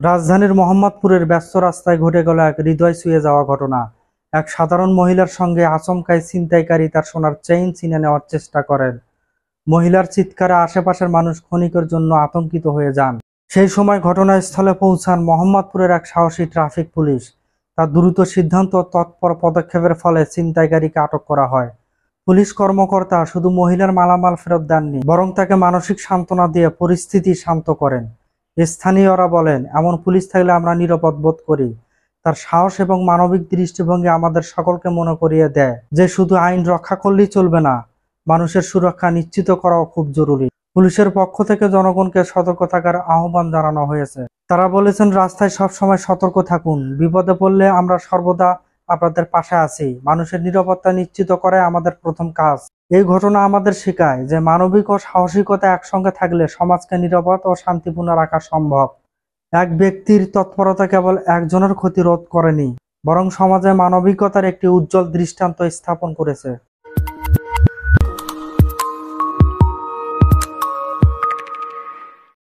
রাজধানীর মোহাম্মদপুরের ব্যস্ত রাস্তায় ঘটে গেল এক হৃদয় ছুঁয়ে যাওয়া ঘটনা। এক সাধারণ মহিলার সঙ্গে আচমকাই ছিনতাইকারী তার সোনার চেইন ছিনে নেওয়ার চেষ্টা করেন। মহিলার চিৎকারে আশেপাশের মানুষ ক্ষণিকের জন্য আতঙ্কিত হয়ে যান। সেই সময় ঘটনাস্থলে পৌঁছান মোহাম্মদপুরের এক সাহসী ট্রাফিক পুলিশ। তার দ্রুত সিদ্ধান্ত ও তৎপর পদক্ষেপের ফলে ছিনতাইকারীকে আটক করা হয়। পুলিশ কর্মকর্তা শুধু মহিলার মালামাল ফেরত দেননি, বরং তাকে মানসিক সান্ত্বনা দিয়ে পরিস্থিতি শান্ত করেন। স্থানীয়রা বলেন, এমন পুলিশ থাকলে আমরা নিরাপদ বোধ করি। তার সাহস এবং মানবিক দৃষ্টিভঙ্গি আমাদের সকলকে মনে করিয়ে দেয় যে শুধু আইন রক্ষা করলেই চলবে না, মানুষের সুরক্ষা নিশ্চিত করাও খুব জরুরি। পুলিশের পক্ষ থেকে জনগণকে সতর্ক থাকার আহ্বান জানানো হয়েছে। তারা বলেছেন, রাস্তায় সবসময় সতর্ক থাকুন, বিপদে পড়লে আমরা সর্বদা আপনাদের পাশে আছি। মানুষের নিরাপত্তা নিশ্চিত করাই আমাদের প্রথম কাজ। এই ঘটনা আমাদের শেখায় যে মানবিক ও সাহসিকতা একসঙ্গে থাকলে সমাজকে নিরাপদ ও শান্তিপূর্ণ রাখা সম্ভব। এক ব্যক্তির তৎপরতা কেবল একজনের ক্ষতি রোধ করেনি, বরং সমাজে মানবিকতার একটি উজ্জ্বল দৃষ্টান্ত স্থাপন করেছে।